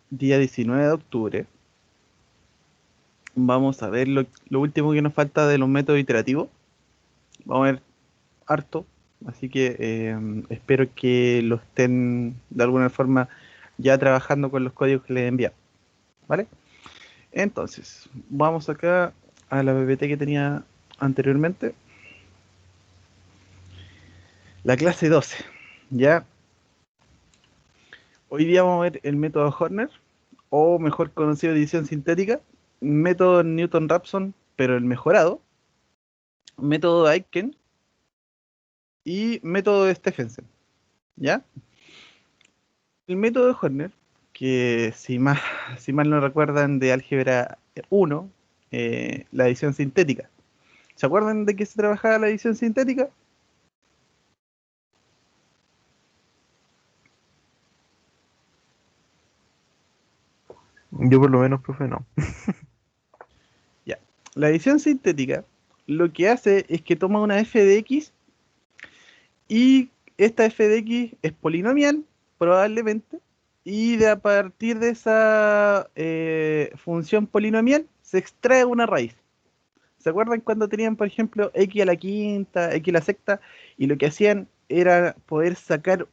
día 19 de octubre. Vamos a ver lo último que nos falta de los métodos iterativos. Vamos a ver harto, así que espero que lo estén de alguna forma ya trabajando con los códigos que les envié, ¿vale? Entonces, vamos acá a la PPT que tenía anteriormente. La clase 12, ¿ya? Hoy día vamos a ver el método Horner, o mejor conocido edición sintética, método Newton-Raphson, pero el mejorado, método Aiken y método de Stephenson, ¿ya? El método de Horner, que si mal no recuerdan de álgebra 1, la edición sintética. ¿Se acuerdan de qué se trabajaba la edición sintética? Yo por lo menos, profe, no. Ya. La edición sintética lo que hace es que toma una f de x y esta f de x es polinomial, probablemente, y a partir de esa función polinomial se extrae una raíz. ¿Se acuerdan cuando tenían, por ejemplo, x a la quinta, x a la sexta, y lo que hacían era poder sacar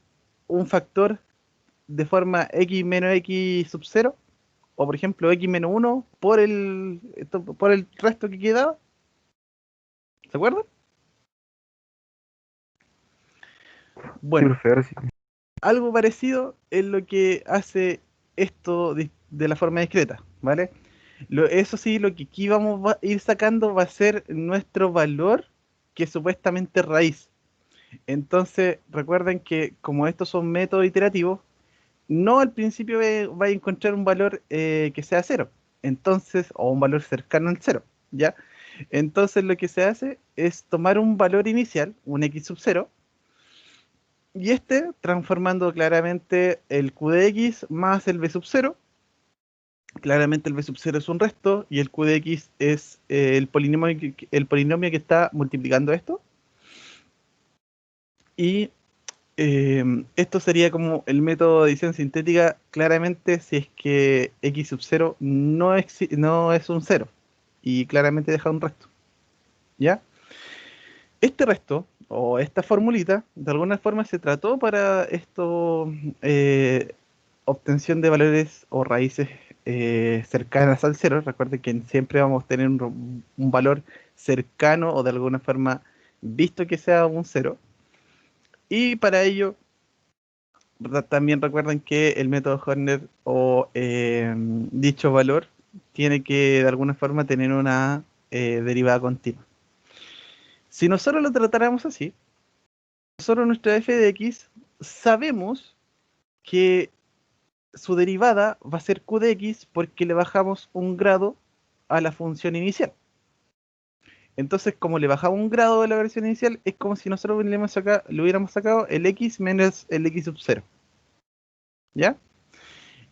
un factor de forma x menos x sub 0? O por ejemplo, x menos 1 por el resto que quedaba. ¿Se acuerdan? Sí, Bueno, profe, ahora sí. algo parecido es lo que hace esto de la forma discreta, ¿vale? Eso sí, lo que aquí vamos a ir sacando va a ser nuestro valor, que es supuestamente raíz. Entonces, recuerden que como estos son métodos iterativos, no al principio va a encontrar un valor que sea cero, entonces, o un valor cercano al cero, ¿ya? Entonces lo que se hace es tomar un valor inicial, un x sub 0, y transformando claramente el q de x más el b sub 0. Claramente el b sub 0 es un resto y el q de x es el polinomio que está multiplicando esto. Y esto sería como el método de edición sintética, claramente si es que x sub 0 no es un cero y claramente deja un resto, ¿ya? Este resto o esta formulita de alguna forma se trató para esto, eh, obtención de valores o raíces cercanas al cero. Recuerden que siempre vamos a tener un valor cercano o de alguna forma visto que sea un cero. Y para ello, ¿verdad? También recuerden que el método Horner o dicho valor tiene que de alguna forma tener una derivada continua. Si nosotros lo tratáramos así, nosotros nuestra f de x sabemos que su derivada va a ser q de x porque le bajamos un grado a la función inicial. Entonces, como le bajamos un grado de la versión inicial, es como si nosotros le hubiéramos sacado el x menos el x sub 0. ¿Ya?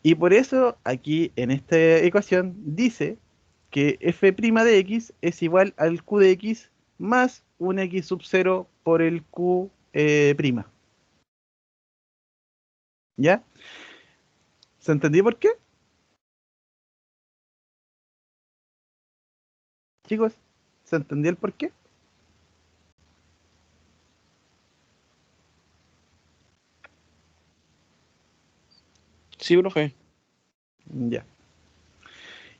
Y por eso aquí en esta ecuación dice que f' de x es igual al q de x más un x sub 0 por el q prima. ¿Ya? ¿Se entendió por qué? Chicos, ¿se entendió el por qué? Sí, profe. Ya.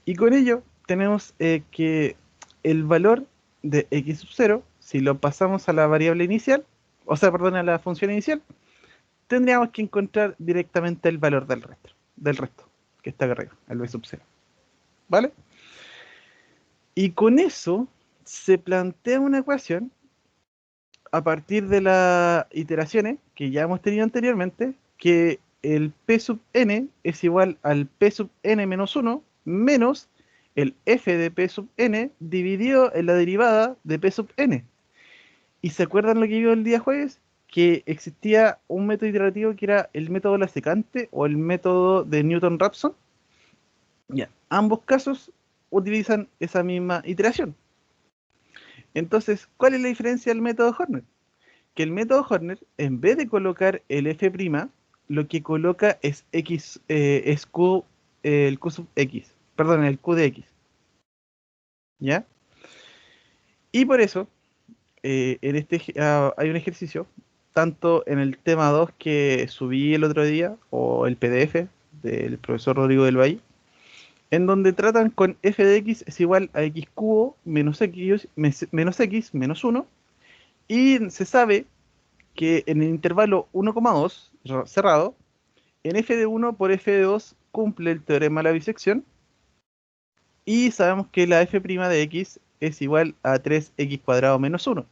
Y con ello tenemos que el valor de x sub 0, si lo pasamos a la variable inicial, o sea, perdón, a la función inicial, tendríamos que encontrar directamente el valor del resto, que está acá arriba, el b sub 0. ¿Vale? Y con eso se plantea una ecuación a partir de las iteraciones que ya hemos tenido anteriormente, que el p sub n es igual al p sub n menos 1 menos el f de p sub n dividido en la derivada de p sub n. ¿Y se acuerdan lo que vio el día jueves? Que existía un método iterativo que era el método la secante o el método de Newton-Raphson. Ya, ambos casos utilizan esa misma iteración. Entonces, ¿cuál es la diferencia del método Horner? Que el método Horner, en vez de colocar el f', lo que coloca es x, es q el Q sub X, perdón, el Q de X, ¿ya? Y por eso, hay un ejercicio, tanto en el tema 2 que subí el otro día, o el PDF del profesor Rodrigo del Valle, en donde tratan con f de x es igual a x cubo menos x menos 1, y se sabe que en el intervalo 1,2 cerrado, en f de 1 por f de 2 cumple el teorema de la bisección, y sabemos que la f' de x es igual a 3x cuadrado menos 1.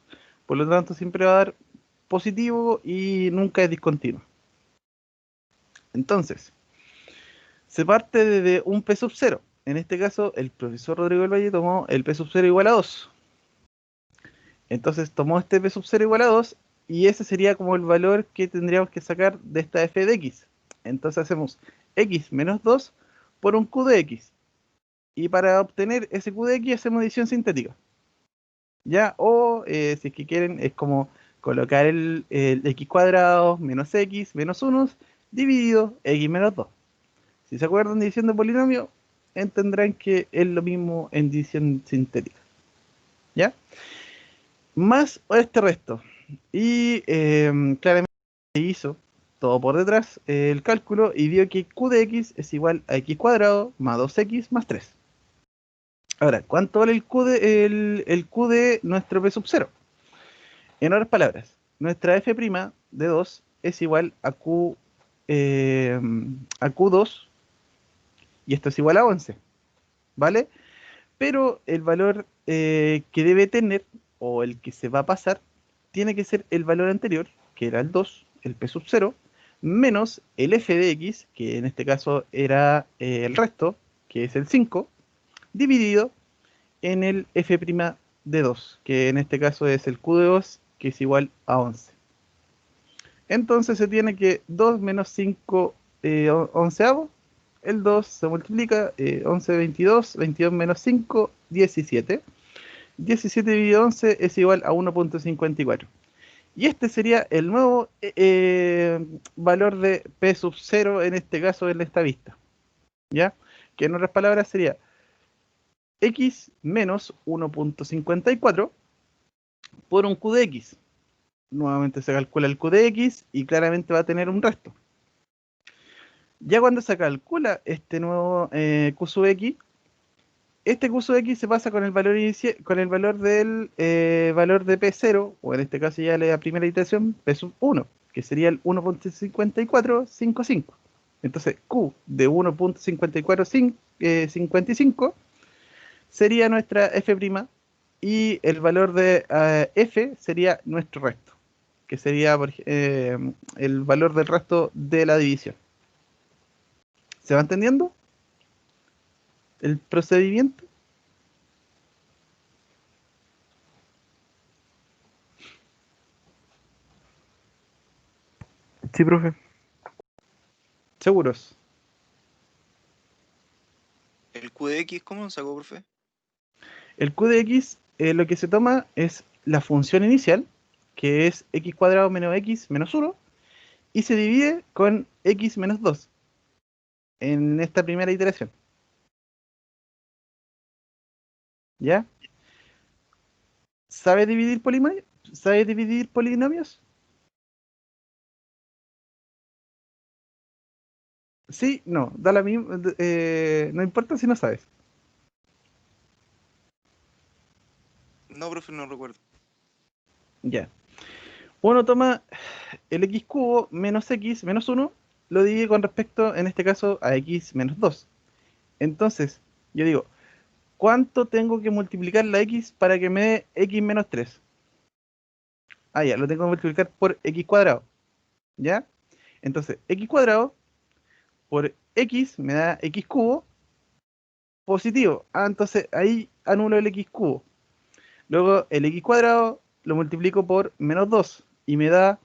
Por lo tanto, siempre va a dar positivo y nunca es discontinuo. Entonces, se parte desde un p sub 0. En este caso, el profesor Rodrigo del Valle tomó el p sub 0 igual a 2. Entonces tomó este p sub 0 igual a 2 y ese sería como el valor que tendríamos que sacar de esta f de x. Entonces hacemos x menos 2 por un q de x. Y para obtener ese q de x hacemos división sintética. ¿Ya? O si es que quieren, es como colocar el x cuadrado menos x menos 1 dividido x menos 2. Si se acuerdan de división de polinomio, entenderán que es lo mismo en división sintética. ¿Ya? Más este resto. Y claramente hizo todo por detrás el cálculo y vio que q de x es igual a x cuadrado más 2x más 3. Ahora, ¿cuánto vale el q de nuestro p sub 0? En otras palabras, nuestra f' de 2 es igual a q2 y esto es igual a 11, ¿vale? Pero el valor que debe tener, o el que se va a pasar, tiene que ser el valor anterior, que era el 2, el p sub 0, menos el f de x, que en este caso era el resto, que es el 5, dividido en el f' de 2, que en este caso es el q de 2, que es igual a 11. Entonces se tiene que 2 menos 5 onceavo, el 2 se multiplica, 11, 22, 22 menos 5, 17. 17 dividido 11 es igual a 1,54. Y este sería el nuevo valor de P sub 0, en este caso en esta vista. ¿Ya? Que en otras palabras sería x menos 1,54 por un q de x. Nuevamente se calcula el q de x y claramente va a tener un resto. Ya cuando se calcula este nuevo q sub x, este q sub x se pasa con el valor con el valor del valor de p0, o en este caso ya la primera iteración, p sub 1, que sería el 1,5455. Entonces q de 1,5455 sería nuestra f' y el valor de f sería nuestro resto, que sería el valor del resto de la división. ¿Se va entendiendo el procedimiento? Sí, profe. ¿Seguros? ¿El Q de X cómo lo sacó, profe? El q de x lo que se toma es la función inicial, que es x cuadrado menos x menos 1, y se divide con x menos 2 en esta primera iteración. ¿Ya? ¿Sabe dividir polinomios? ¿Sabe dividir polinomios? Sí, no, da la misma, no importa si no sabes. No, profe, no recuerdo. Ya. Uno toma el x cubo menos x menos 1, lo divide con respecto, en este caso, a x menos 2. Entonces, yo digo, ¿cuánto tengo que multiplicar la x para que me dé x menos 3? Ah, ya, lo tengo que multiplicar por x cuadrado. ¿Ya? Entonces, x cuadrado por x me da x cubo positivo. Ah, entonces ahí anulo el x cubo. Luego el x cuadrado lo multiplico por menos 2 y me da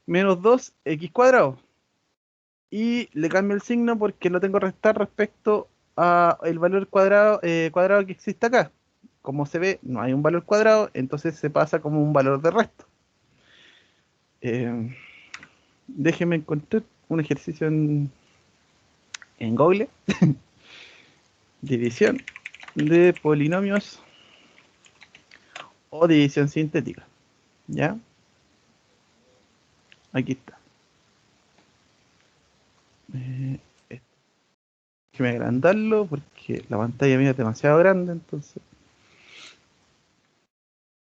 menos 2x cuadrado. Y le cambio el signo porque lo tengo que restar respecto a el valor cuadrado que existe acá. Como se ve, no hay un valor cuadrado, entonces se pasa como un valor de resto. Déjenme encontrar un ejercicio en Google, división de polinomios o división sintética. ¿Ya? Aquí está. Déjeme agrandarlo porque la pantalla mía es demasiado grande, entonces.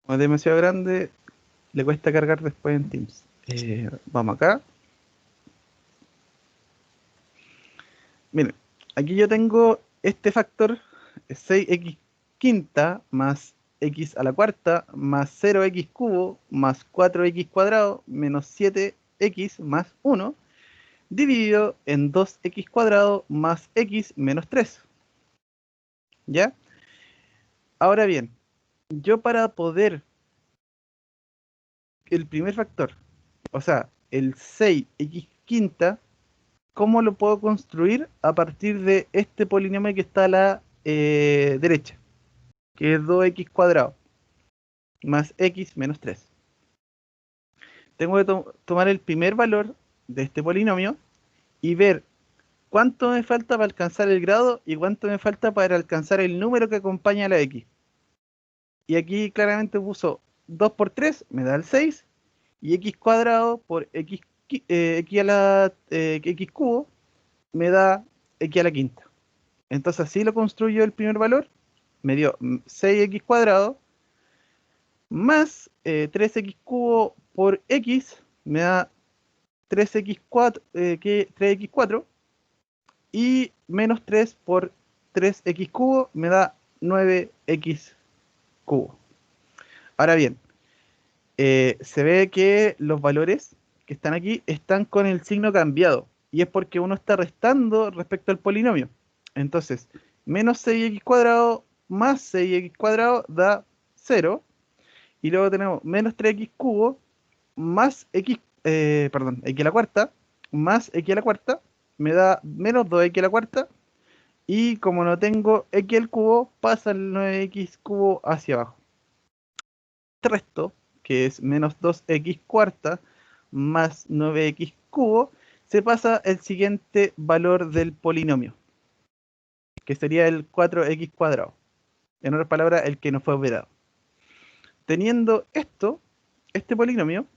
Como es demasiado grande, le cuesta cargar después en Teams. Vamos acá. Miren, aquí yo tengo este factor 6x quinta más x a la cuarta más 0x cubo más 4x cuadrado menos 7x más 1 dividido en 2x cuadrado más x menos 3. ¿Ya? Ahora bien, yo para poder el primer factor, o sea, el 6x quinta, ¿cómo lo puedo construir a partir de este polinomio que está a la derecha? Que es 2x cuadrado más x menos 3. Tengo que tomar el primer valor de este polinomio y ver cuánto me falta para alcanzar el grado y cuánto me falta para alcanzar el número que acompaña a la x. Y aquí claramente puso 2 por 3, me da el 6, y x cuadrado por x, x a la x cubo, me da x a la quinta. Entonces así lo construyo el primer valor, me dio 6x cuadrado más 3x cubo por x, me da 3x4, 3x4, y menos 3 por 3x cubo me da 9x cubo. Ahora bien, se ve que los valores que están aquí están con el signo cambiado, y es porque uno está restando respecto al polinomio. Entonces, menos 6x cuadrado más 6x cuadrado da 0, y luego tenemos menos 3x cubo más x, perdón, x a la cuarta, más x a la cuarta, me da menos 2x a la cuarta, y como no tengo x al cubo, pasa el 9x cubo hacia abajo. Este resto, que es menos 2x cuarta más 9x cubo, se pasa el siguiente valor del polinomio, que sería el 4x cuadrado. En otras palabras, el que no fue operado. Teniendo esto, este polinomio,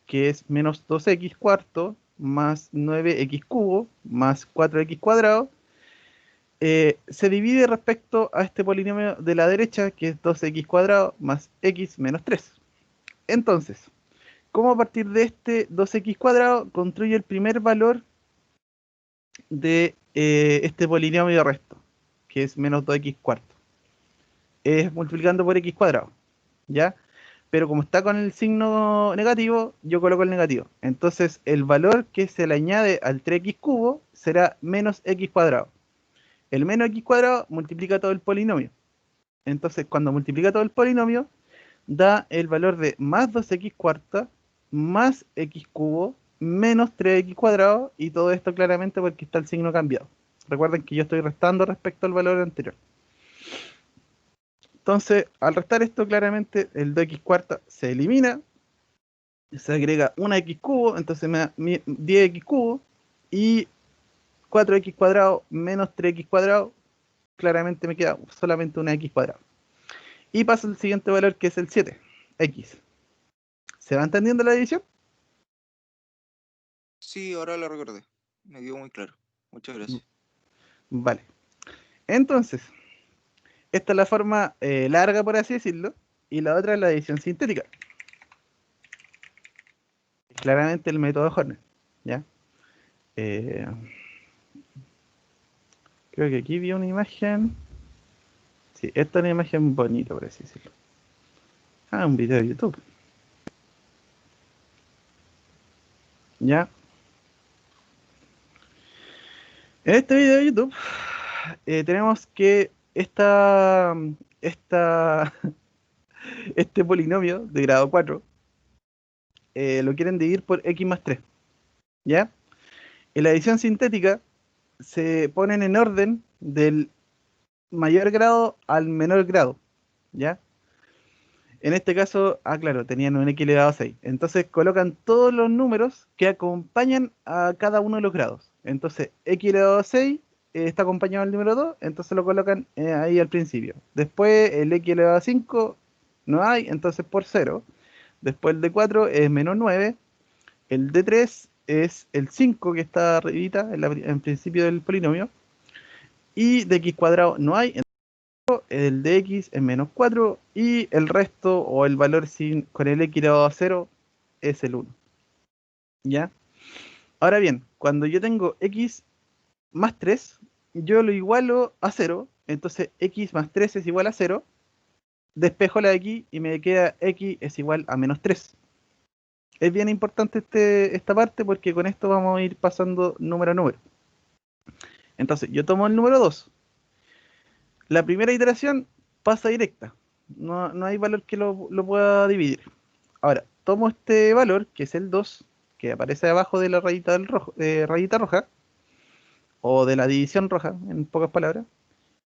que es menos 2x cuarto más 9x cubo más 4x cuadrado, se divide respecto a este polinomio de la derecha, que es 2x cuadrado más x menos 3. Entonces, ¿cómo a partir de este 2x cuadrado construyo el primer valor de este polinomio de resto, que es menos 2x cuarto? Es multiplicando por x cuadrado, ¿ya? Pero como está con el signo negativo, yo coloco el negativo. Entonces, el valor que se le añade al 3x cubo será menos x cuadrado. El menos x cuadrado multiplica todo el polinomio. Entonces, cuando multiplica todo el polinomio, da el valor de más 2x cuarta más x cubo menos 3x cuadrado, y todo esto claramente porque está el signo cambiado. Recuerden que yo estoy restando respecto al valor anterior. Entonces, al restar esto, claramente el 2x cuarta se elimina, se agrega una x cubo, entonces me da 10x cubo, y 4x cuadrado menos 3x cuadrado, claramente me queda solamente una x cuadrado. Y paso al siguiente valor, que es el 7, x. ¿Se va entendiendo la división? Sí, ahora lo recordé. Me quedó muy claro. Muchas gracias. Vale. Entonces, esta es la forma larga, por así decirlo, y la otra es la división sintética. Claramente el método Horner, ¿ya? Creo que aquí vi una imagen. Sí, esta es una imagen bonita, por así decirlo. Ah, un video de YouTube. ¿Ya? En este video de YouTube tenemos que este polinomio de grado 4 lo quieren dividir por x más 3, ¿ya? En la división sintética se ponen en orden del mayor grado al menor grado, ¿ya? En este caso, claro, tenían un x elevado a 6. Entonces colocan todos los números que acompañan a cada uno de los grados. Entonces, x elevado a 6 está acompañado del número 2, entonces lo colocan ahí al principio. Después el x elevado a 5 no hay, entonces por 0. Después el de 4 es menos 9. El de 3 es el 5 que está arribita en principio del polinomio. Y de x cuadrado no hay, el de x es menos 4 y el resto o el valor con el x elevado a 0 es el 1. ¿Ya? Ahora bien, cuando yo tengo x más 3, yo lo igualo a 0, entonces x más 3 es igual a 0, despejo la x y me queda x es igual a menos 3. Es bien importante esta parte porque con esto vamos a ir pasando número a número. Entonces, yo tomo el número 2. La primera iteración pasa directa. No hay valor que lo pueda dividir. Ahora, tomo este valor, que es el 2, que aparece abajo de la rayita roja, o de la división roja, en pocas palabras.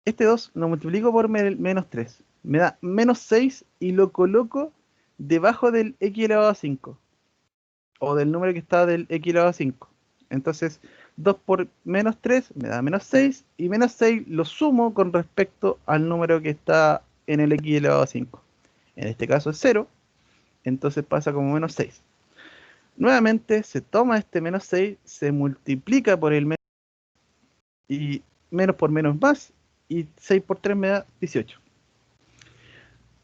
Este 2 lo multiplico por menos 3. Me da menos 6 y lo coloco debajo del x elevado a 5. O del número que está del x elevado a 5. Entonces, 2 por menos 3 me da menos 6. Y menos 6 lo sumo con respecto al número que está en el x elevado a 5. En este caso es 0. Entonces pasa como menos 6. Nuevamente se toma este menos 6, se multiplica por el menos y menos por menos más. Y 6 por 3 me da 18.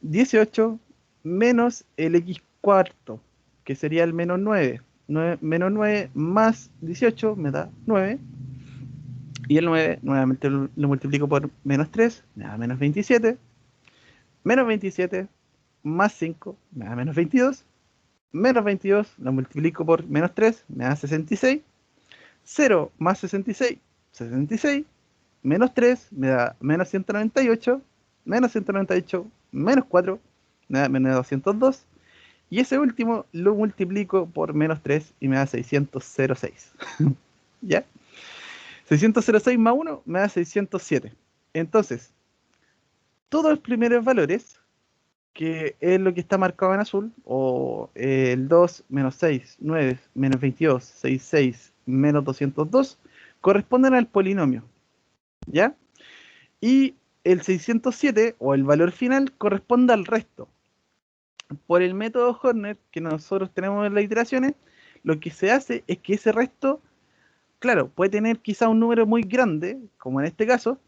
18 menos el x cuarto, que sería el menos 9. Menos 9 más 18 me da 9. Y el 9 nuevamente lo multiplico por menos 3, me da menos 27. Menos 27 más 5 me da menos 22. Menos 22 lo multiplico por menos 3, me da 66. 0 más 66, 66. Menos 3 me da menos 198. Menos 198 menos 4 me da menos 202. Y ese último lo multiplico por menos 3 y me da 606. ¿Ya? 606 más 1 me da 607. Entonces, todos los primeros valores, que es lo que está marcado en azul, o el 2, menos 6, 9, menos 22, 66, menos 202, corresponden al polinomio. ¿Ya? Y el 607, o el valor final, corresponde al resto. Por el método Horner que nosotros tenemos en las iteraciones, lo que se hace es que ese resto, claro, puede tener quizá un número muy grande, como en este caso,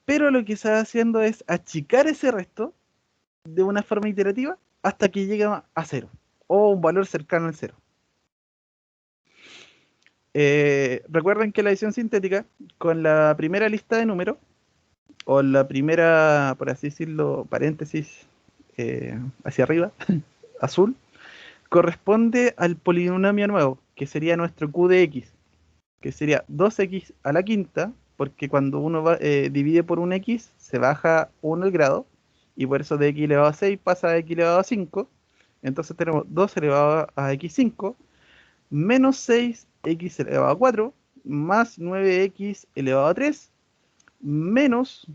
pero lo que se va haciendo es achicar ese resto de una forma iterativa hasta que llega a 0, o un valor cercano al 0. Recuerden que la edición sintética, con la primera lista de números, o la primera, por así decirlo, paréntesis hacia arriba, azul, corresponde al polinomio nuevo, que sería nuestro q de x, que sería 2x a la quinta, porque cuando uno divide por un x, se baja 1 el grado, y por eso de x elevado a 6 pasa a x elevado a 5. Entonces tenemos 2 elevado a x5, menos 6x elevado a 4, más 9x elevado a 3, menos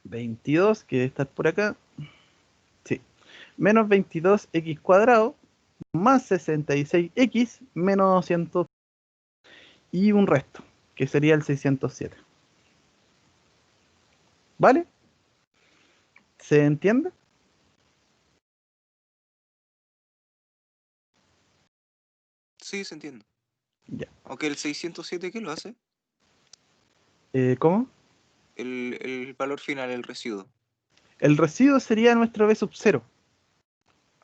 22, que debe estar por acá, sí, menos 22x cuadrado, más 66x, menos 200, y un resto, que sería el 607. ¿Vale? ¿Se entiende? Sí, se entiende. Ya. Aunque el 607, ¿qué lo hace? ¿Cómo? El valor final, el residuo. El residuo sería nuestro B sub 0,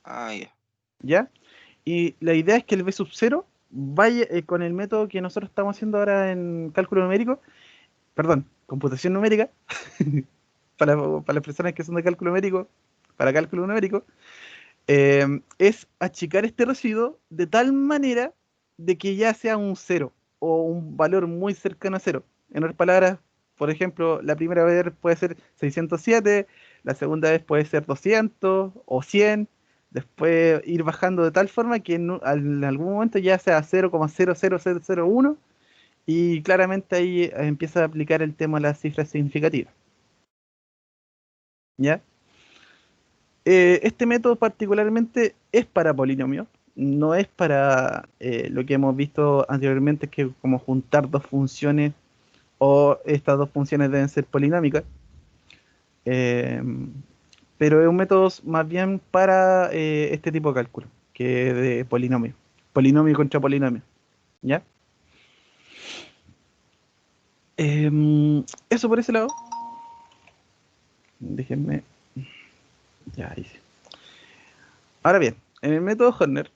Ah, ya. ¿ya? Y la idea es que el B sub 0 vaya con el método que nosotros estamos haciendo ahora en cálculo numérico, perdón, computación numérica, para las personas que son de cálculo numérico, para cálculo numérico, es achicar este residuo de tal manera de que ya sea un 0 o un valor muy cercano a 0. En otras palabras, por ejemplo, la primera vez puede ser 607, la segunda vez puede ser 200 o 100, después ir bajando de tal forma que en algún momento ya sea 0,00001 y claramente ahí empieza a aplicar el tema de las cifras significativas. ¿Ya? Este método particularmente es para polinomios, no es para lo que hemos visto anteriormente, que es como juntar dos funciones o estas dos funciones deben ser polinómicas. Eh, pero es un método más bien para este tipo de cálculo, que de polinomio. Polinomio contra polinomio. ¿Ya? Eso por ese lado. Déjenme. Ya, ahí sí. Ahora bien, en el método Horner,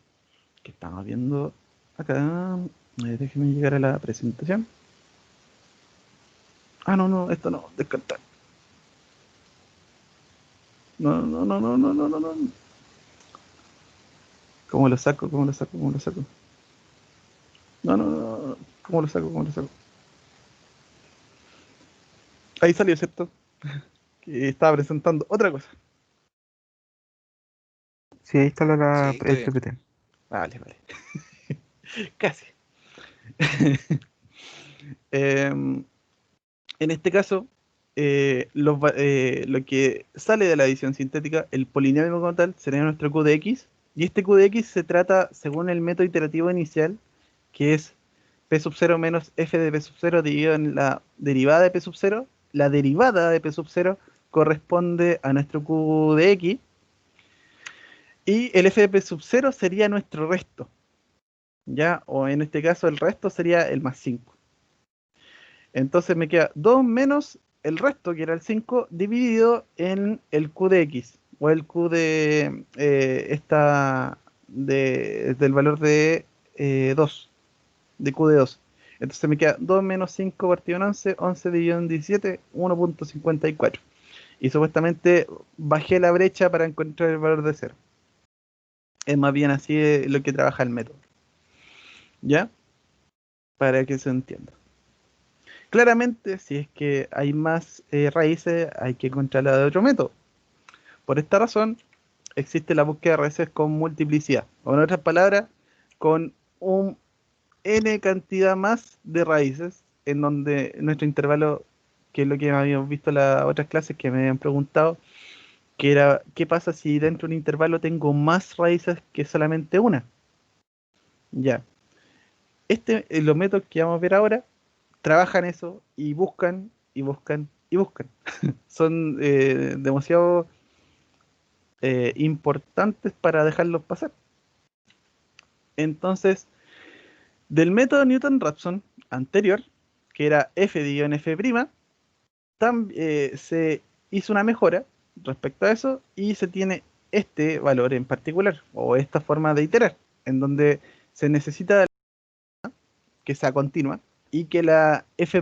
que estamos viendo acá, déjenme llegar a la presentación. Ah, no, no, esto no, descartar. No, no, no, no, no, no, no, no. ¿Cómo lo saco? ¿Cómo lo saco? ¿Cómo lo saco? No, no, no, no. ¿Cómo lo saco? ¿Cómo lo saco? Ahí salió, ¿cierto? Que estaba presentando otra cosa. Sí, ahí está Sí, está el bien. PPT. Vale, vale. Casi. Em, en este caso, lo que sale de la adición sintética, el polinomio como tal, sería nuestro Q de X. Y este Q de X se trata según el método iterativo inicial, que es P sub 0 menos F de P sub 0 dividido en la derivada de P sub 0. La derivada de P sub 0 corresponde a nuestro Q de X. Y el F de P sub 0 sería nuestro resto, ¿ya? O en este caso el resto sería el más 5. Entonces me queda 2 menos el resto, que era el 5, dividido en el Q de X, o el Q de del valor de 2, de Q de 2. Entonces me queda 2 menos 5 partido en 11, 11 dividido en 17, 1.54. Y supuestamente bajé la brecha para encontrar el valor de 0. Es más bien así lo que trabaja el método, ¿ya? Para que se entienda. Claramente, si es que hay más raíces, hay que encontrarla de otro método. Por esta razón, existe la búsqueda de raíces con multiplicidad. O en otras palabras, con un n cantidad más de raíces, en donde nuestro intervalo, que es lo que habíamos visto en las otras clases que me habían preguntado, que era, ¿qué pasa si dentro de un intervalo tengo más raíces que solamente una? Ya. Los métodos que vamos a ver ahora trabajan eso y buscan y buscan y buscan. Son demasiado importantes para dejarlos pasar. Entonces, del método Newton-Raphson anterior, que era f dividido en f', se hizo una mejora respecto a eso y se tiene este valor en particular, o esta forma de iterar, en donde se necesita que sea continua y que la f'',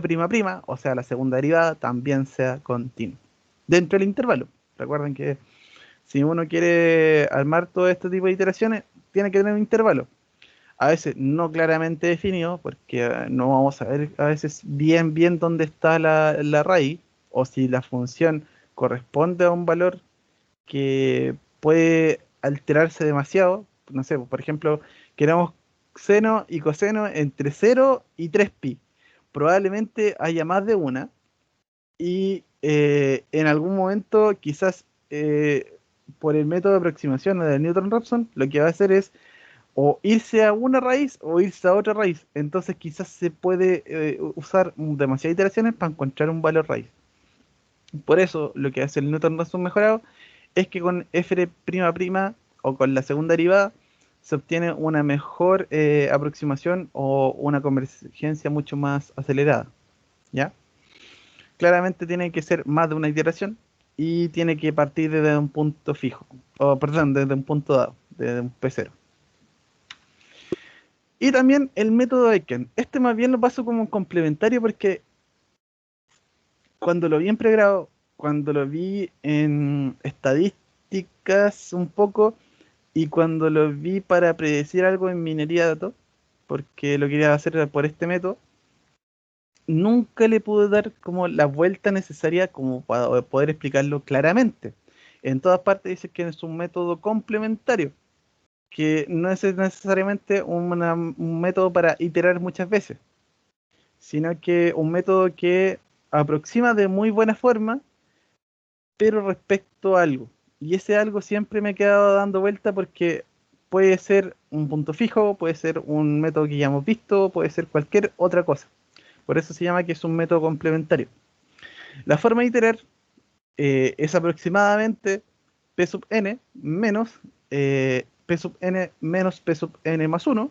o sea, la segunda derivada, también sea continua dentro del intervalo. Recuerden que si uno quiere armar todo este tipo de iteraciones, tiene que tener un intervalo. A veces no claramente definido, porque no vamos a ver a veces bien dónde está la raíz, o si la función corresponde a un valor que puede alterarse demasiado. No sé, por ejemplo, queramos seno y coseno entre 0 y 3pi. Probablemente haya más de una, y en algún momento quizás por el método de aproximación de Newton-Raphson lo que va a hacer es o irse a una raíz o irse a otra raíz. Entonces quizás se puede usar demasiadas iteraciones para encontrar un valor raíz. Por eso lo que hace el Newton-Raphson mejorado es que con f' o con la segunda derivada se obtiene una mejor aproximación o una convergencia mucho más acelerada, ¿ya? Claramente tiene que ser más de una iteración y tiene que partir desde un punto fijo, o perdón, desde un punto dado, desde un P0. Y también el método Aiken. Este más bien lo paso como un complementario porque cuando lo vi en pregrado, cuando lo vi en estadísticas un poco, y cuando lo vi para predecir algo en minería de datos, porque lo quería hacer por este método, nunca le pude dar como la vuelta necesaria como para poder explicarlo claramente. En todas partes dice que es un método complementario, que no es necesariamente un método para iterar muchas veces, sino que un método que aproxima de muy buena forma, pero respecto a algo. Y ese algo siempre me he quedado dando vuelta porque puede ser un punto fijo, puede ser un método que ya hemos visto, puede ser cualquier otra cosa. Por eso se llama que es un método complementario. La forma de iterar es aproximadamente P sub n menos P sub n menos P sub n más 1,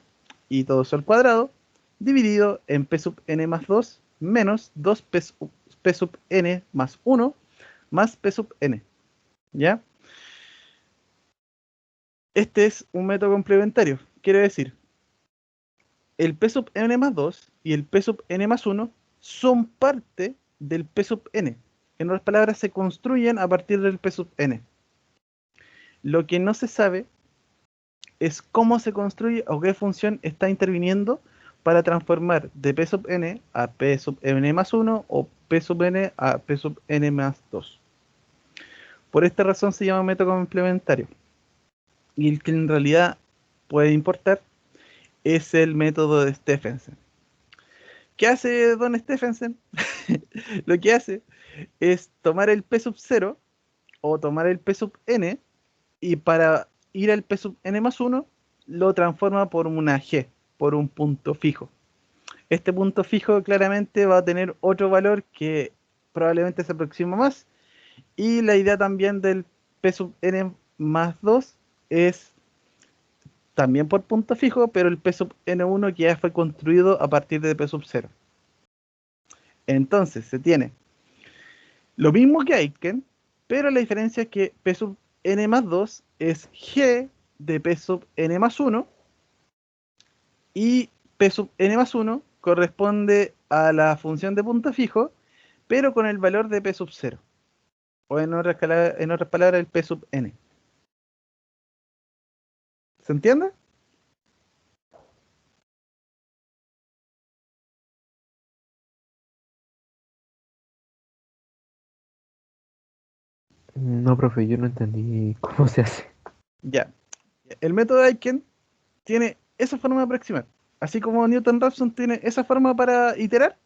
y todo eso al cuadrado, dividido en P sub n más 2 menos 2 P sub n más 1 más P sub n. ¿Ya? Este es un método complementario. Quiere decir, el P sub n más 2 y el P sub n más 1 son parte del P sub n. En otras palabras, se construyen a partir del P sub n. Lo que no se sabe es cómo se construye o qué función está interviniendo para transformar de P sub n a P sub n más 1 o P sub n a P sub n más 2. Por esta razón se llama método complementario. Y el que en realidad puede importar es el método de Stephenson. ¿Qué hace don Stephenson? Lo que hace es tomar el P sub 0 o tomar el P sub n, y para ir al P sub n más 1 lo transforma por una g, por un punto fijo. Este punto fijo claramente va a tener otro valor que probablemente se aproxima más, y la idea también del P sub n más 2 es también por punto fijo, pero el P sub n1 que ya fue construido a partir de P sub 0. Entonces se tiene lo mismo que Aitken, pero la diferencia es que P sub n más 2 es g de P sub n más 1, y P sub n más 1 corresponde a la función de punto fijo, pero con el valor de P sub 0. O en otras palabras, el P sub n. ¿Se entiende? No, profe, yo no entendí cómo se hace. Ya. El método de Aiken tiene esa forma de aproximar. Así como Newton-Raphson tiene esa forma para iterar,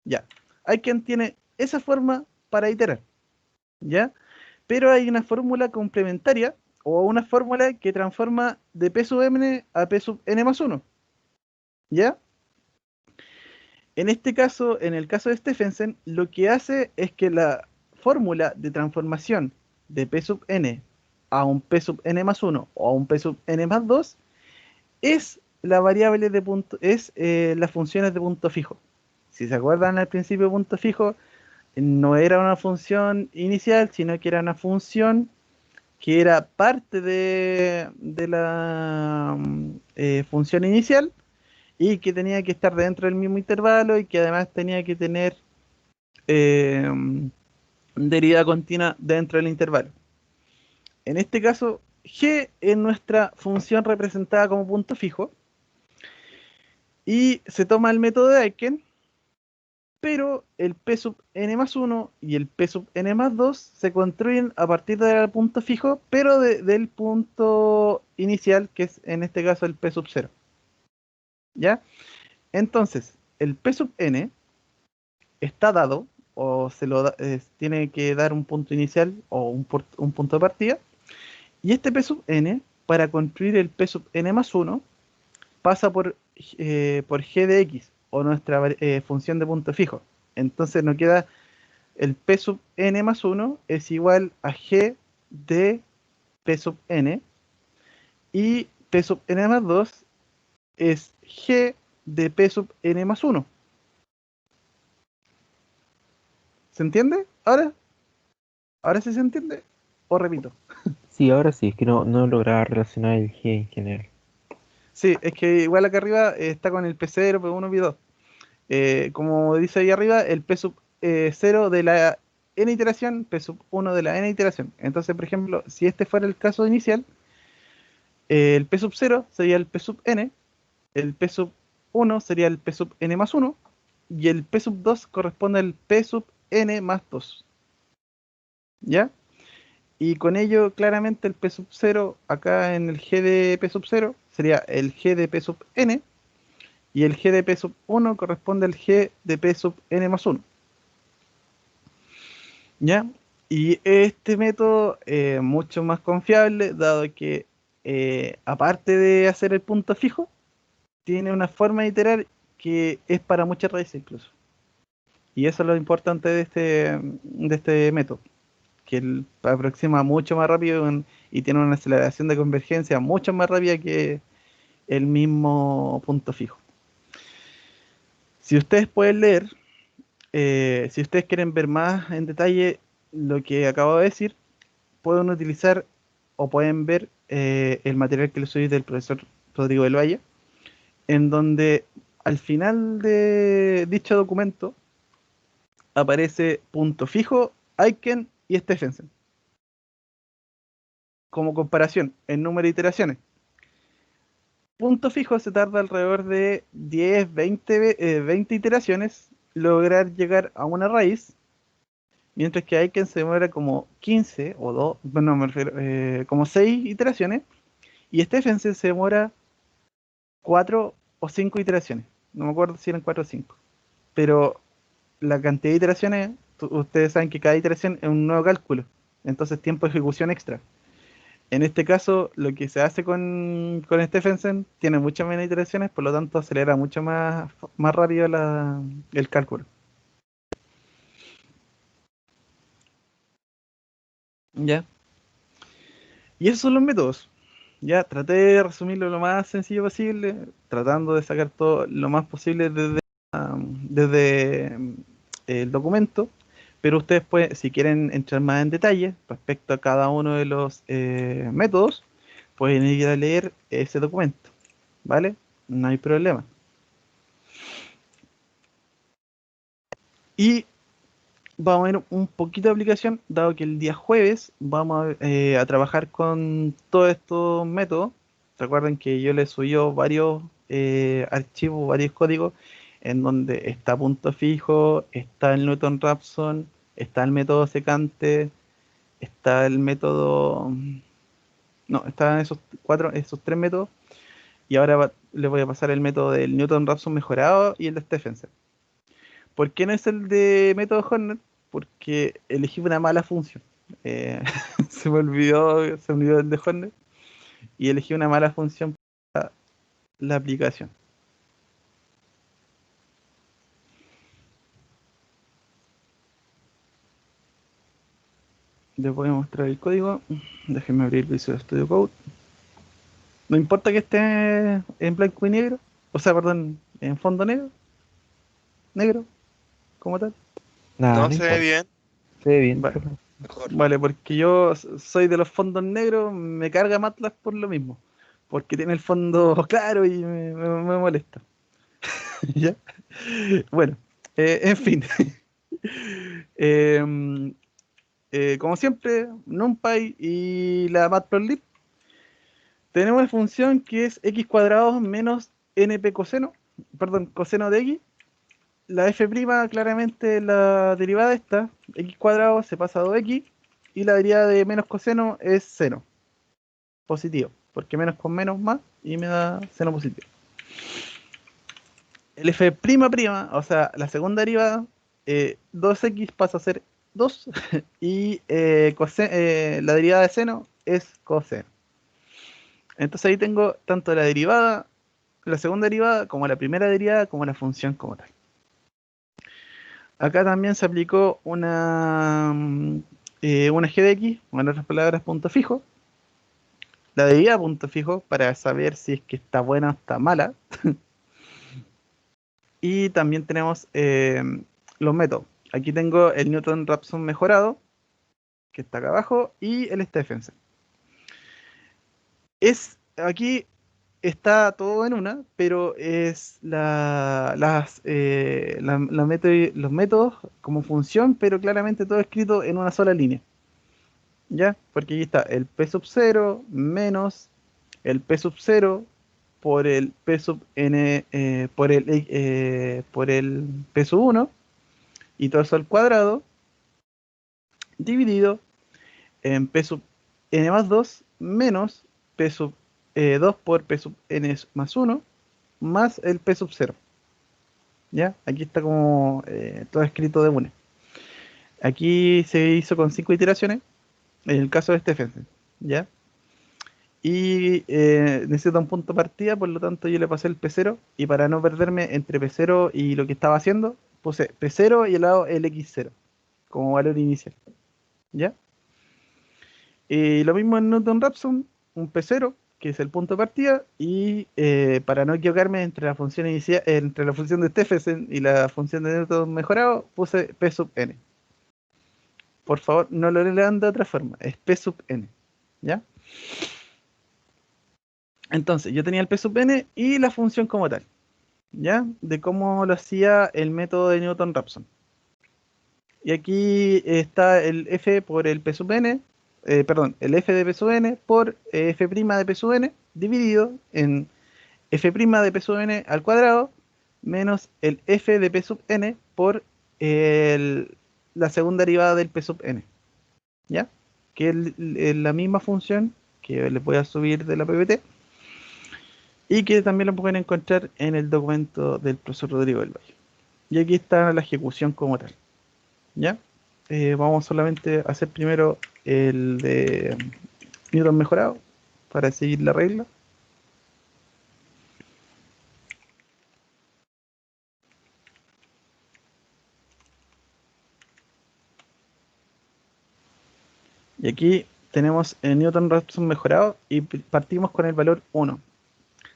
ya. Aiken tiene esa forma para iterar, ¿ya? Pero hay una fórmula complementaria o una fórmula que transforma de P sub n a P sub n más 1, ¿ya? En este caso, en el caso de Stephenson, lo que hace es que la fórmula de transformación de P sub n a un P sub n más 1 o a un P sub n más 2 es la variable de punto, es las funciones de punto fijo. Si se acuerdan, al principio de punto fijo no era una función inicial, sino que era una función que era parte de la función inicial, y que tenía que estar dentro del mismo intervalo, y que además tenía que tener eh, derivada continua dentro del intervalo. En este caso, g es nuestra función representada como punto fijo, y se toma el método de Aiken, pero el P sub n más 1 y el P sub n más 2 se construyen a partir del punto fijo, pero del punto inicial, que es en este caso el P sub 0. ¿Ya? Entonces, el P sub n está dado, o tiene que dar un punto inicial o un punto de partida, y este P sub n, para construir el P sub n más 1, pasa por g de x, o nuestra función de punto fijo. Entonces nos queda el P sub n más 1 es igual a g de P sub n, y P sub n más 2 es g de P sub n más 1. ¿Se entiende? ¿Ahora sí se entiende? ¿O repito? Sí, ahora sí, es que no lograba relacionar el G en general. Sí, es que igual acá arriba está con el P0, P1, P2. Como dice ahí arriba, el P sub 0 de la n iteración, P sub 1 de la n iteración. Entonces, por ejemplo, si este fuera el caso inicial, el P sub 0 sería el P sub n, el P sub 1 sería el P sub n más 1, y el P sub 2 corresponde al P sub n más 2. ¿Ya? Y con ello, claramente, el P sub 0 acá en el G de P sub 0 sería el G de P sub n, y el G de P sub 1 corresponde al G de P sub n más 1. ¿Ya? Y este método es mucho más confiable, dado que aparte de hacer el punto fijo, tiene una forma de iterar que es para muchas raíces incluso. Y eso es lo importante de este método, que él aproxima mucho más rápido y tiene una aceleración de convergencia mucho más rápida que el mismo punto fijo. Si ustedes pueden leer, si ustedes quieren ver más en detalle lo que acabo de decir, pueden utilizar o pueden ver el material que les subí del profesor Rodrigo del Valle, en donde al final de dicho documento aparece punto fijo, Aiken y Stephenson. Como comparación, en número de iteraciones. Punto fijo se tarda alrededor de 10, 20 iteraciones lograr llegar a una raíz, mientras que Aiken se demora como 15 o 2, bueno, me refiero, como 6 iteraciones, y Stephenson se demora 4 o 5 iteraciones. No me acuerdo si eran 4 o 5. Pero la cantidad de iteraciones, ustedes saben que cada iteración es un nuevo cálculo, entonces tiempo de ejecución extra. En este caso, lo que se hace con Stephenson tiene muchas menos iteraciones, por lo tanto acelera mucho más rápido el cálculo. ¿Ya? Y esos son los métodos. Ya, traté de resumirlo lo más sencillo posible, tratando de sacar todo lo más posible desde el documento, pero ustedes pueden, si quieren entrar más en detalle respecto a cada uno de los métodos, pueden ir a leer ese documento, ¿vale? No hay problema. Y vamos a ver un poquito de aplicación, dado que el día jueves vamos a trabajar con todos estos métodos. Recuerden que yo les subí varios archivos, varios códigos, en donde está punto fijo, está el Newton Raphson, está el método secante, está el método... No, están esos tres métodos, y ahora les voy a pasar el método del Newton Raphson mejorado y el de Stephenson. ¿Por qué no es el de método Horner? Porque elegí una mala función. Eh, se me olvidó el de Horner y elegí una mala función para la aplicación. Les voy a mostrar el código. Déjenme abrir Visual Studio Code. No importa que esté en blanco y negro, o sea, perdón, en fondo negro, como tal. Nada, No no se ve importa. bien, Se ve bien. Vale, mejor. vale, porque yo soy de los fondos negros, me carga MATLAB por lo mismo. Porque tiene el fondo claro y me molesta. ¿Ya? Bueno, en fin. Em, como siempre, NumPy y la Matplotlib. Tenemos la función que es x cuadrado menos np coseno, perdón, coseno de x. La f' claramente la derivada de esta, x cuadrado se pasa a 2x, y la derivada de menos coseno es seno, positivo, porque menos con menos más, y me da seno positivo. El f'', o sea, la segunda derivada, 2x pasa a ser 2, y la derivada de seno es coseno. Entonces ahí tengo tanto la derivada, la segunda derivada, como la primera derivada, como la función como tal. Acá también se aplicó una g de x, o en otras palabras, punto fijo. La derivada punto fijo para saber si es que está buena o está mala. Y también tenemos los métodos. Aquí tengo el Newton Raphson mejorado, que está acá abajo, y el Stephenson. Aquí está todo en una, pero es los métodos como función, pero claramente todo escrito en una sola línea. ¿Ya? Porque aquí está el P sub 0 menos el P sub 0 por el P sub n, por el P sub 1, y todo eso al cuadrado, dividido en P sub n más 2 menos P sub 2 por P sub n más 1 más el P sub 0. ¿Ya? Aquí está como todo escrito de una. Aquí se hizo con 5 iteraciones, en el caso de Stephenson. ¿Ya? y necesita un punto de partida, por lo tanto yo le pasé el P0 y para no perderme entre P0 y lo que estaba haciendo, puse P0 y al lado el X0 como valor inicial, ¿ya? Y lo mismo en Newton Raphson, un P0, que es el punto de partida, y para no equivocarme entre la función inicial, entre la función de Stephenson y la función de Newton mejorado, puse P sub n. Por favor, no lo lean de otra forma, es P sub n, ¿ya? Entonces, yo tenía el P sub n y la función como tal, ¿ya? De cómo lo hacía el método de Newton-Raphson. Y aquí está el f por el P sub n, perdón, el f de P sub n por f' de P sub n dividido en f' de P sub n al cuadrado menos el f de P sub n por la segunda derivada del P sub n, ¿ya? Que es la misma función que les voy a subir de la PPT y que también lo pueden encontrar en el documento del profesor Rodrigo del Valle. Y aquí está la ejecución como tal, ¿ya? Vamos solamente a hacer primero el de Newton mejorado para seguir la regla. Y aquí tenemos el Newton-Raphson mejorado y partimos con el valor 1.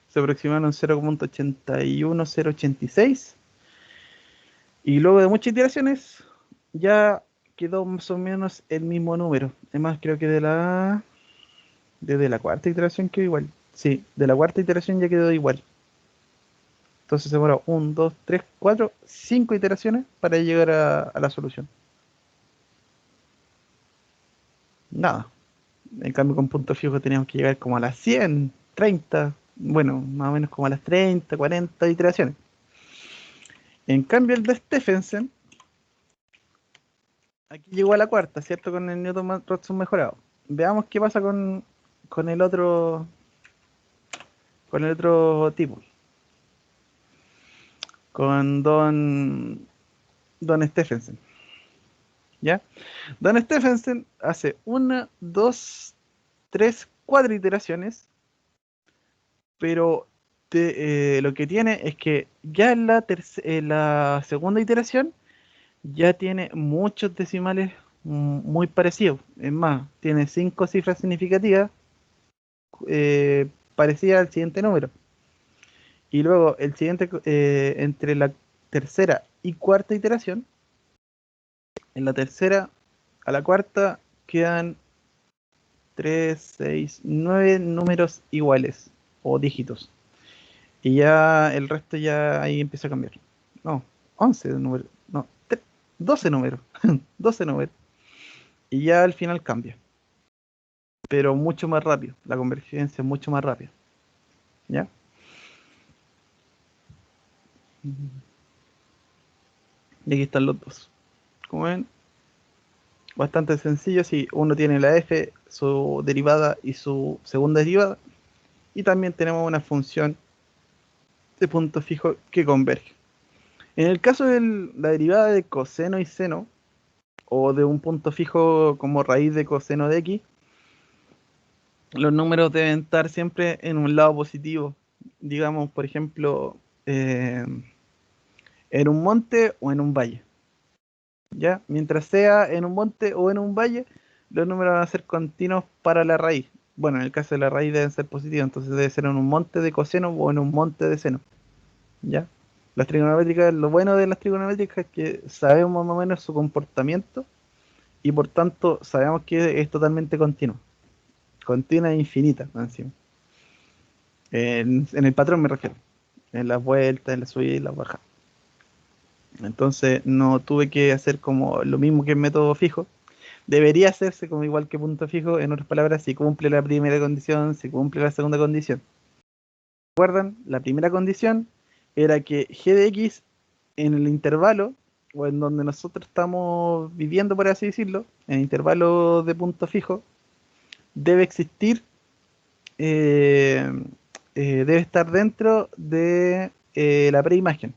Se aproximaron 0.81086 y luego de muchas iteraciones ya quedó más o menos el mismo número. Además creo que desde la cuarta iteración quedó igual. Sí, de la cuarta iteración ya quedó igual. Entonces se demoró 1, 2, 3, 4, 5 iteraciones para llegar a la solución. Nada. En cambio con punto fijo teníamos que llegar como a las 100, 30, bueno, más o menos como a las 30, 40 iteraciones. En cambio el de Stephenson, aquí llegó a la cuarta, ¿cierto? Con el Newton-Raphson mejorado. Veamos qué pasa con el otro tipo, con Don Stephenson, ¿ya? Don Stephenson hace una, dos, tres, cuatro iteraciones, pero lo que tiene es que ya en la segunda iteración ya tiene muchos decimales muy parecidos. Es más, tiene 5 cifras significativas parecidas al siguiente número. Y luego el siguiente, entre la tercera y cuarta iteración, en la tercera a la cuarta quedan 3, 6, 9 números iguales o dígitos. Y ya el resto ya ahí empieza a cambiar. No, 11 números. No, 12 números. 12 números. Y ya al final cambia. Pero mucho más rápido. La convergencia es mucho más rápida. ¿Ya? Y aquí están los dos. Como ven, bastante sencillo. Si uno tiene la f, su derivada y su segunda derivada. Y también tenemos una función de punto fijo que converge. En el caso de la derivada de coseno y seno, o de un punto fijo como raíz de coseno de x, los números deben estar siempre en un lado positivo. Digamos, por ejemplo, eh, en un monte o en un valle. ¿Ya? Mientras sea en un monte o en un valle, los números van a ser continuos para la raíz. Bueno, en el caso de la raíz deben ser positivos, entonces debe ser en un monte de coseno o en un monte de seno. ¿Ya? Las trigonométricas, lo bueno de las trigonométricas es que sabemos más o menos su comportamiento y por tanto sabemos que es totalmente continua. Continua e infinita, encima. En el patrón me refiero. En las vueltas, en las subidas y las bajas. Entonces no tuve que hacer como lo mismo que en método fijo. Debería hacerse como igual que punto fijo, en otras palabras, si cumple la primera condición, si cumple la segunda condición. ¿Recuerdan? La primera condición era que g de x en el intervalo, o en donde nosotros estamos viviendo, por así decirlo, en el intervalo de punto fijo, debe existir, eh, debe estar dentro de la preimagen.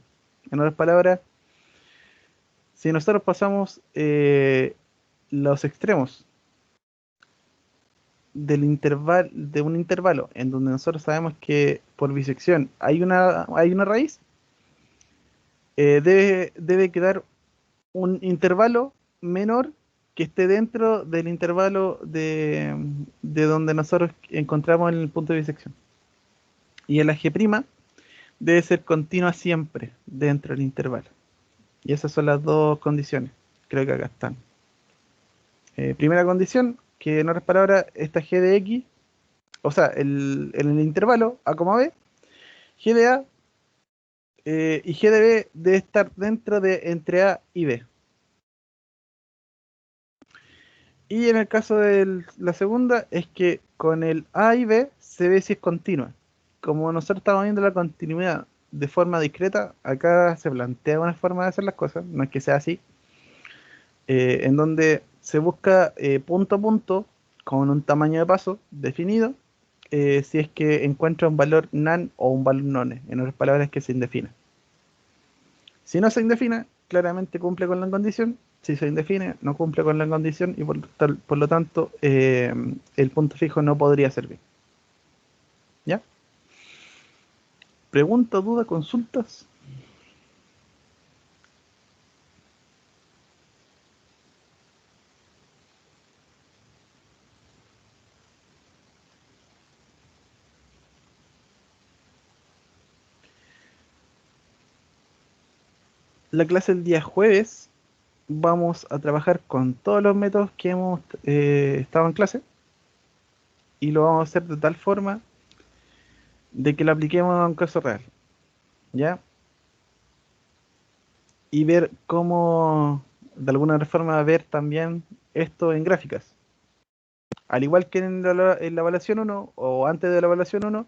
En otras palabras, si nosotros pasamos los extremos de un intervalo en donde nosotros sabemos que por bisección hay una raíz, debe quedar un intervalo menor que esté dentro del intervalo de donde nosotros encontramos el punto de bisección. Y el G' debe ser continua siempre dentro del intervalo. Y esas son las dos condiciones. Creo que acá están. Primera condición, que en otras palabras, esta G de X, o sea, en el intervalo A, B, G de A y G de B debe estar dentro de entre A y B. Y en el caso de la segunda, es que con el A y B se ve si es continua. Como nosotros estamos viendo la continuidad de forma discreta, acá se plantea una forma de hacer las cosas, no es que sea así, en donde se busca punto a punto con un tamaño de paso definido, si es que encuentra un valor nan o un valor none, en otras palabras que se indefine. Si no se indefine, claramente cumple con la condición. Si se indefine, no cumple con la condición y por lo tanto el punto fijo no podría servir. ¿Ya? ¿Pregunta, duda, consultas? La clase el día jueves vamos a trabajar con todos los métodos que hemos estado en clase y lo vamos a hacer de tal forma de que lo apliquemos a un caso real, ¿ya? Y ver cómo, de alguna forma, ver también esto en gráficas. Al igual que en la evaluación 1 o antes de la evaluación 1,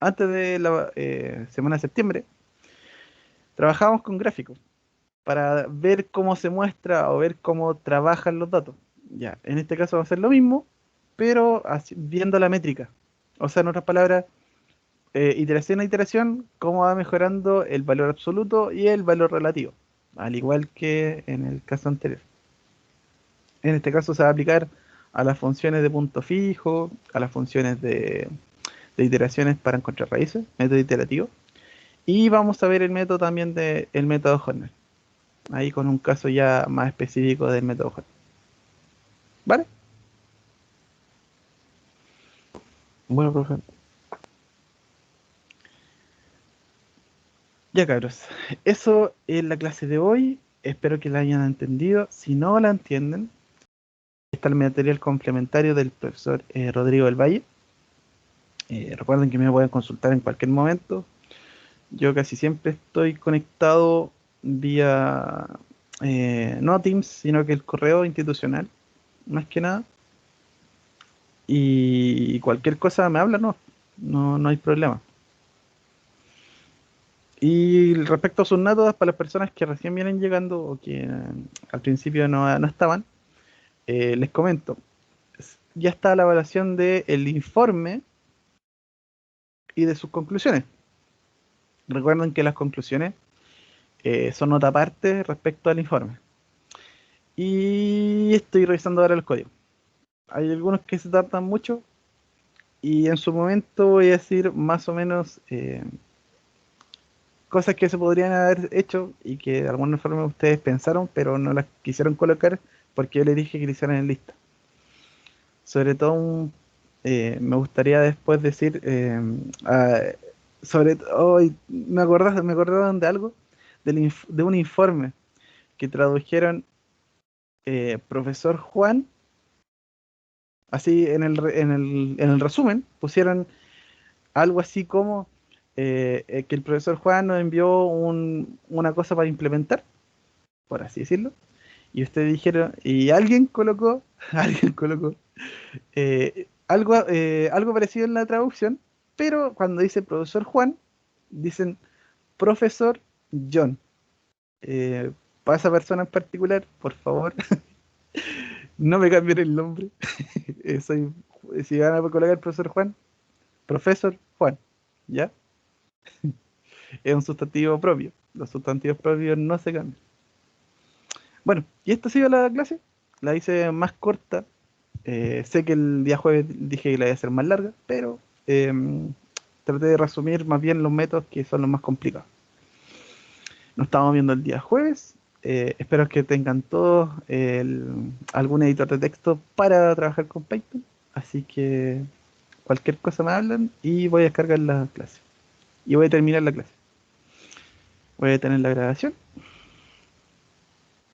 antes de la semana de septiembre, trabajamos con gráficos para ver cómo se muestra o ver cómo trabajan los datos. Ya, en este caso va a ser lo mismo, pero viendo la métrica. O sea, en otras palabras, iteración a iteración, cómo va mejorando el valor absoluto y el valor relativo, al igual que en el caso anterior. En este caso se va a aplicar a las funciones de punto fijo, a las funciones de iteraciones para encontrar raíces, método iterativo, y vamos a ver el método también del método Horner, ahí con un caso ya más específico del método Horner. ¿Vale? Bueno, profe, Ya cabros, eso es la clase de hoy, espero que la hayan entendido. Si no la entienden, está el material complementario del profesor Rodrigo del Valle. Recuerden que me pueden consultar en cualquier momento. Yo casi siempre estoy conectado vía, no Teams, sino que el correo institucional, más que nada. Y cualquier cosa me habla, no hay problema. Y respecto a sus notas, para las personas que recién vienen llegando o que al principio no estaban, les comento, ya está la evaluación del informe y de sus conclusiones. Recuerden que las conclusiones son nota aparte respecto al informe. Y estoy revisando ahora los códigos. Hay algunos que se tardan mucho y en su momento voy a decir más o menos cosas que se podrían haber hecho y que de alguna forma ustedes pensaron pero no las quisieron colocar porque yo les dije que lo hicieran en lista. Sobre todo me gustaría después decir ah, sobre hoy me acordaron de algo de un informe que tradujeron profesor Juan, así en el resumen pusieron algo así como que el profesor Juan nos envió una cosa para implementar, por así decirlo, y ustedes dijeron, y alguien colocó, alguien colocó algo parecido en la traducción, pero cuando dice profesor Juan, dicen profesor John. Para esa persona en particular, por favor, no me cambien el nombre. Soy, si van a colocar profesor Juan, profesor Juan, ¿ya? Es un sustantivo propio. Los sustantivos propios no se cambian. Bueno, y esta ha sido la clase. La hice más corta Sé que el día jueves dije que la iba a hacer más larga, pero traté de resumir más bien los métodos que son los más complicados. Nos estamos viendo el día jueves. Espero que tengan todos algún editor de texto para trabajar con Python. Así que cualquier cosa me hablan y voy a descargar la clase. Y voy a terminar la clase. Voy a tener la grabación